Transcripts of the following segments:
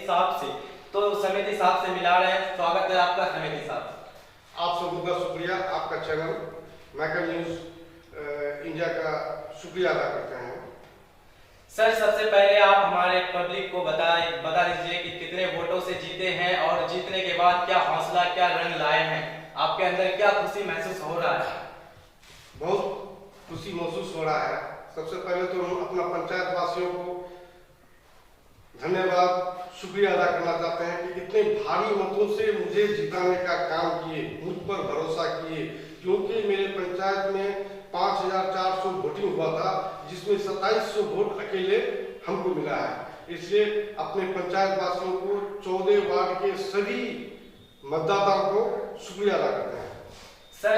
साहब से। तो समिति साहब से मिला रहे हैं। स्वागत है आपका समिति साहब। आप सबों का शुक्रिया। आपका चैनल मैकल न्यूज इंडिया का शुक्रिया अदा करते हैं। सर, सबसे पहले आप हमारे पब्लिक को बता दीजिए कि कितने वोटों से जीते हैं और जीतने के बाद क्या हौसला, क्या रंग लाए हैं, आपके अंदर क्या खुशी महसूस हो रहा है? बहुत खुशी महसूस हो रहा है। सबसे पहले तो हम अपना पंचायत वासियों को धन्यवाद, शुक्रिया अदा करना चाहते हैं कि इतने भारी मतों से मुझे जिताने का काम किए, मुझ पर भरोसा किए, क्योंकि मेरे पंचायत में 5400 वोटिंग हुआ था, जिसमें 2700 वोट अकेले हमको मिला है। इसलिए अपने पंचायत वासियों को 14 वार्ड के सभी मतदाताओं को शुक्रिया अदा करते हैं। सर,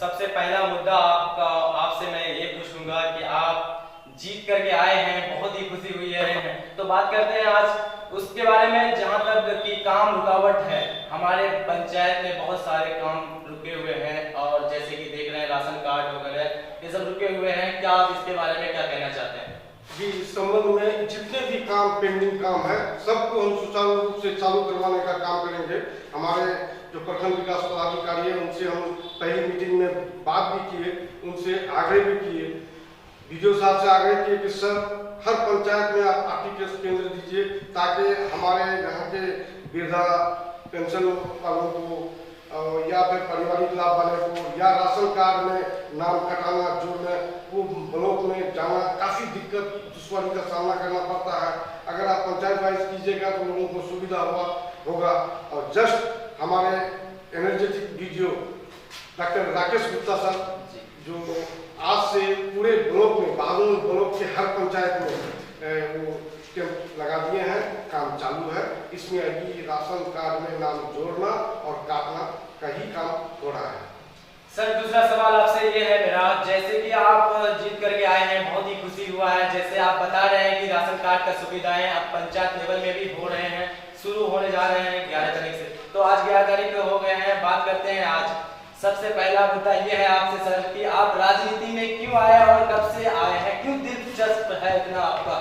सबसे पहला मुद्दा आपसे मैं ये पूछूंगा कि आप जीत करके आए हैं, बहुत ही खुशी हुई है। तो बात करते हैं आज उसके बारे में, जहां तक कि काम रुकावट है। हमारे पंचायत में बहुत सारे काम रुके हुए हैं और जैसे कि देख रहे हैं राशन कार्ड वगैरह ये सब रुके हुए हैं। क्या आप इसके बारे में क्या कहना चाहते हैं? जी, इस संबंध में जितने भी काम पेंडिंग काम है सबको हम सुचारू रूप से चालू करवाने का काम करेंगे। हमारे जो प्रखंड विकास पदाधिकारी है उनसे हम पहली मीटिंग में बात भी किए, उनसे आग्रह भी किए, वीडियो साहब से आग्रह किए कि सर हर पंचायत में आप आर्टिकल्स केंद्र दीजिए ताकि हमारे यहाँ के वृद्धा पेंशन वालों को या फिर पारिवारिक लाभ वाले को या राशन कार्ड में नाम कटाना जोड़ना, वो ब्लॉक में जाना काफ़ी दिक्कत दुश्वारी का सामना करना पड़ता है। अगर आप पंचायत वाइज कीजिएगा तो लोगों को सुविधा होगा। और जस्ट हमारे energetic video doctor Rakesh Gupta sir जो आज से पूरे ब्लॉक में, बागों ब्लॉक के हर पंचायत में वो कैंप लगा दिए हैं, काम चालू है। इसमें अभी राशन कार्ड में नाम जोड़ना और काटना का ही काम हो रहा है। सर, दूसरा सवाल आपसे ये है मेरा, जैसे कि आप जीत करके आए हैं, बहुत ही खुशी हुआ है। जैसे आप बता रहे हैं कि राशन कार्ड का सुविधाएं अब पंचायत लेवल में भी हो रहे हैं, शुरू होने जा रहे हैं 11 तारीख से। तो आज 11 तारीख हो गए हैं, बात करते हैं आज। सबसे पहला मुद्दा ये है आपसे सर कि आप राजनीति में क्यों आए और कब से आए हैं, क्यों दिलचस्प है इतना आपका?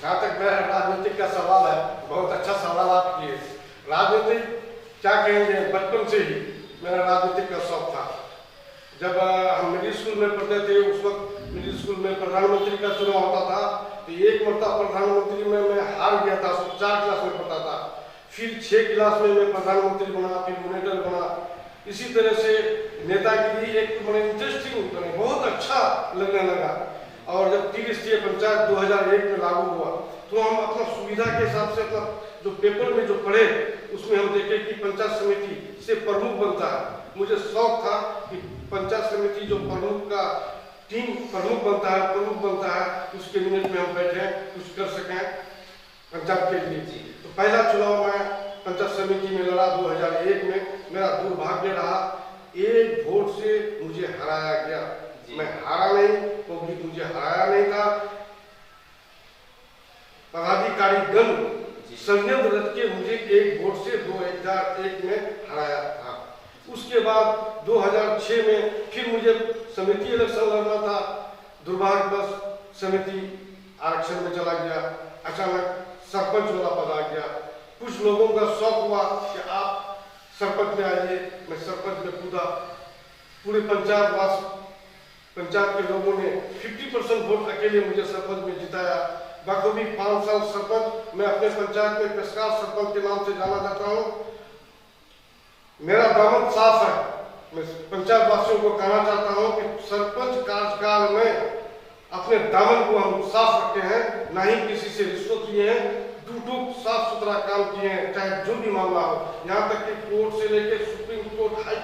जहाँ तक मेरा राजनीतिक का सवाल है, बहुत अच्छा सवाल आप किए। राजनीतिक क्या कहेंगे, बचपन से ही मेरा राजनीतिक का शौक था। जब हम मिडिल स्कूल में पढ़ते थे, उस वक्त मिडिल स्कूल में प्रधानमंत्री का चुनाव होता था, तो एक मरतबा प्रधानमंत्री में मैं हार गया था। 4 क्लास में पढ़ता था, फिर 6 क्लास में मैं प्रधानमंत्री बना, फिर मिनिस्टर बना। इसी तरह से नेतागिरी एक बड़े इंटरेस्टिंग बने, बहुत अच्छा लगने लगा। और जब त्रिस्तरीय पंचायत 2001 में लागू हुआ तो हम अपना सुविधा के हिसाब से अपना जो पेपर में जो पढ़े उसमें हम देखे कि पंचायत समिति से प्रमुख बनता है। मुझे शौक था कि पंचायत समिति जो प्रमुख का टीम प्रमुख बनता है उसके मिनट में हम बैठे कुछ कर सकें पंचायत के लिए। तो पहला चुनाव मैं पंचायत समिति में लड़ा 2001 में। मेरा दुर्भाग्य रहा, 1 वोट से मुझे हराया गया। मैं हारा नहीं, पब्लिक मुझे हराया नहीं था। पदाधिकारी गण संयम रख के मुझे 1 वोट से 2001 में हराया था। उसके बाद 2006 में फिर मुझे समिति इलेक्शन लड़ना था। दुर्भाग्यवश समिति आरक्षण में चला गया। अचानक सरपंच वाला पद आ गया। कुछ लोगों का शौक हुआ कि आप सरपंच में आइए। मैं सरपंच में कूदा। पूरे पंचायत के लोगों ने 50% वोट अकेले मुझे सरपंच में जिताया। बखूबी 5 साल सरपंच मैं अपने पंचायत में पेशकार सरपंच के नाम से जाना जाता हूँ। मेरा दामन साफ है। मैं पंचायत वासियों को कहना चाहता हूँ कि सरपंच कार्यकाल में अपने दामन को हम साफ रखते हैं, ना ही किसी से रिश्वत लिए हैं। टूक साफ सुथरा काम किए हैं, चाहे जो भी मामला हो। यहाँ तक कि कोर्ट से लेकर सुप्रीम कोर्ट, हाई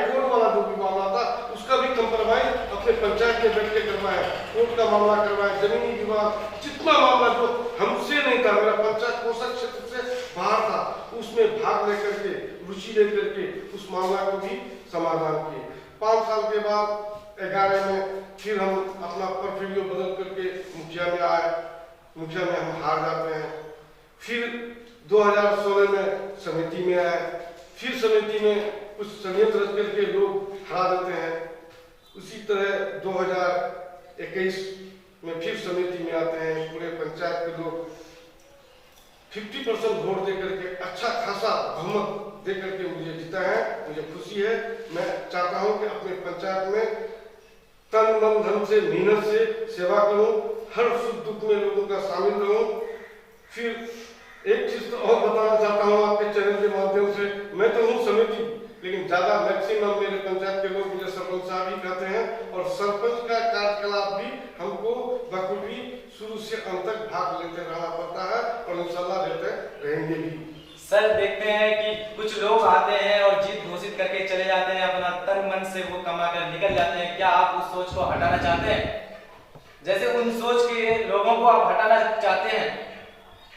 कोर्ट वाला जो भी मामला था उसका भी कंप्रोमाइज अपने पंचायत में बैठ के करवाए। कोर्ट का मामला करवाए, जमीनी विवाद, जितना मामला जो हमसे नहीं था, मेरा पंचायत पोषक क्षेत्र से बाहर था, उसमें भाग लेकर के, रुचि लेकर के उस मामला को भी समाधान किए। 5 साल के बाद 11 में फिर हम अपना पोर्टफोलियो बदल करके मुखिया में आए। मुखिया में हम हार जाते हैं। फिर 2016 में समिति में आए। फिर समिति में कुछ संयंत्र रख करके लोग हरा देते हैं। उसी तरह 2021 में फिर समिति में आते हैं। पूरे पंचायत के लोग 50% वोट देकर के अच्छा खासा बहुमत देकर के मुझे जीता है। मुझे खुशी है। मैं चाहता हूं कि अपने पंचायत में तन मन धन से मेहनत से सेवा करूं, हर सुख दुख में लोगों का शामिल रहूं। फिर एक चीज तो और बताना चाहता हूं आपके चैनल के माध्यम से, मैं तो हूं समिति, लेकिन ज्यादा मैक्सिमम मेरे पंचायत के लोग मुझे सरपंच साहब ही कहते हैं, और सरपंच का कार्यकलाप भी हमको बखूबी शुरू से अंत तक भाग लेते रहना पड़ता है, और इंशाल्लाह लेते रहेंगे भी। सर देखते हैं कि कुछ लोग आते हैं और जीत घोषित करके चले जाते हैं, अपना तन मन से वो कमा कर निकल जाते हैं। क्या आप उस सोच को हटाना चाहते हैं? जैसे उन सोच के लोगों को आप हटाना चाहते हैं?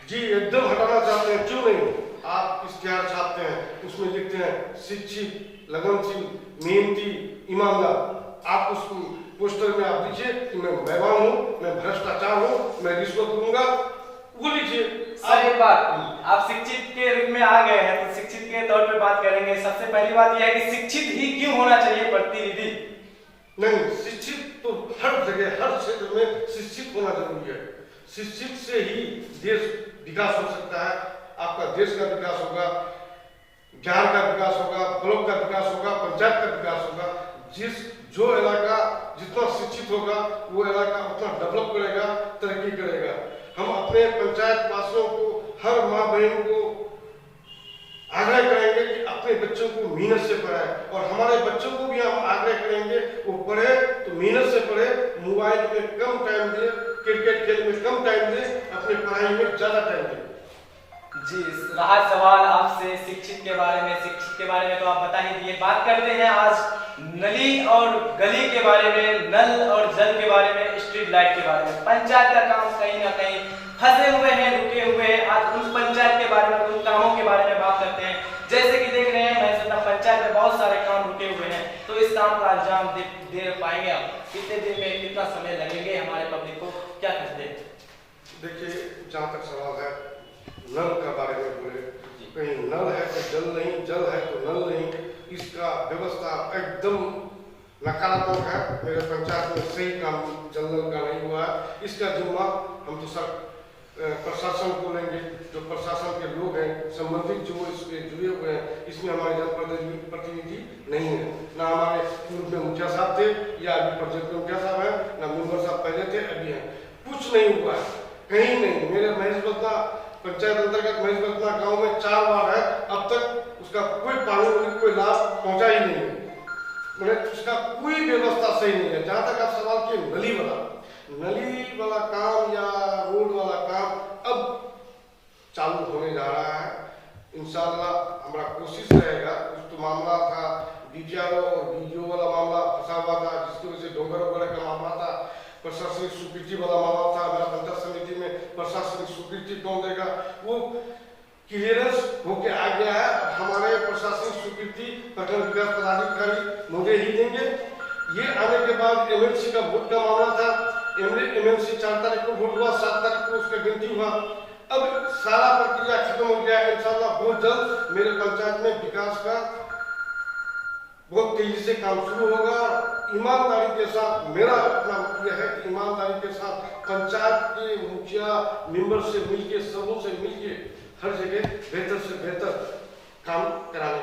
जी एकदम हटाना चाहते हैं, क्यों नहीं। आप इश्तिहार छापते हैं, उसमें लिखते हैं शिक्षित, लगनशील, मेहनती, ईमानदार। आप उस पोस्टर में आप लिखिए कि मैं बेईमान हूँ, मैं भ्रष्टाचार हूँ, मैं रिश्वत लूंगा, वो लिखिए। सर एक बात, आप शिक्षित के रूप में आ गए हैं तो शिक्षित के तौर पे बात करेंगे। सबसे पहली बात यह है कि शिक्षित ही क्यों होना चाहिए प्रतिनिधि? नहीं, शिक्षित तो हर जगह हर क्षेत्र में शिक्षित होना जरूरी है। शिक्षित से ही देश विकास हो सकता है। आपका देश का विकास होगा, बिहार का विकास होगा, ब्लॉक का विकास होगा, पंचायत का विकास होगा। जो इलाका जितना शिक्षित होगा वो इलाका उतना डेवलप करेगा, तरक्की करेगा। हम अपने पंचायत वासियों को, हर माँ बहन को आग्रह करेंगे कि अपने बच्चों को मेहनत से पढ़ाएं, और हमारे बच्चों को भी हम आग्रह करेंगे वो पढ़े तो मेहनत से पढ़े, मोबाइल में कम टाइम दे, क्रिकेट खेल में कम टाइम दे, अपने पढ़ाई में ज्यादा टाइम दे। जी रहा सवाल आपसे शिक्षित के बारे में। शिक्षित के बारे में तो आप बता ही दिए। बात करते हैं आज नली और गली के बारे में, नल और जल के बारे में, स्ट्रीट लाइट के बारे में। पंचायत का काम कहीं ना कहीं फंसे हुए हैं, रुके हुए हैं। आज उन पंचायत के बारे में, उन कामों के बारे में बात करते हैं। जैसे कि देख रहे हैं महेश पंचायत में बहुत सारे काम रुके हुए हैं, तो इस काम का अंजाम दे पाएंगे आप? कितने दिन में कितना समय लगेंगे हमारे पब्लिक को, क्या कहते हैं? देखिए, जहाँ तक सवाल है नल का बारे में बोले, कहीं नल है तो जल नहीं, जल है तो नल नहीं, इसका व्यवस्था एकदम नकारात्मक है। मेरे पंचायत में सही काम जल नल का नहीं हुआ है। इसका जिम्मा हम तो सर प्रशासन को लेंगे। जो प्रशासन के लोग हैं, संबंधित जो इसके जुड़े हुए हैं, इसमें हमारे जनप्रतिनिधि नहीं है। ना हमारे पूर्व में मुखिया साहब थे, या अभी प्रोजेक्ट में मुखिया साहब है, ना मेंबर साहब पहले थे, अभी हैं। कुछ नहीं हुआ है, कहीं नहीं। मेरे महेश बतना पंचायत अंतर्गत महेश बतना गाँव में 4 वार्ड है, अब तक उसका कोई पानी कोई लाभ पहुंचा ही नहीं है। उसका कोई व्यवस्था सही नहीं है। जहाँ तक आप सवाल किए नली वाला काम या रोड वाला काम अब चालू होने जा रहा है। इंशाल्लाह हमारा कोशिश रहेगा। कुछ तो मामला था बीपीआरओ और बीडीओ वाला मामला फंसा हुआ था, जिसकी वजह से डोंगर वगैरह का मामला था, प्रशासनिक स्वीकृति वाला मामला था। मेरा पंचायत समिति में प्रशासनिक स्वीकृति कौन देगा, वो क्लियरेंस होके आ गया है। हमारे प्रशासनिक स्वीकृति प्रखंड विकास पदाधिकारी मुझे ही देंगे। ये आने के बाद एमएलसी का वोट का मामला था। एमएलसी 4 तारीख को वोट हुआ, 7 तारीख को उसका गिनती हुआ। अब सारा प्रक्रिया खत्म हो गया है। इंशाल्लाह बहुत जल्द मेरे पंचायत में विकास का बहुत तेजी से काम शुरू होगा। ईमानदारी के साथ मेरा अपना यह है कि ईमानदारी के साथ पंचायत के मुखिया मेंबर से मिलके, सबों से मिलके हर जगह बेहतर से बेहतर काम कराने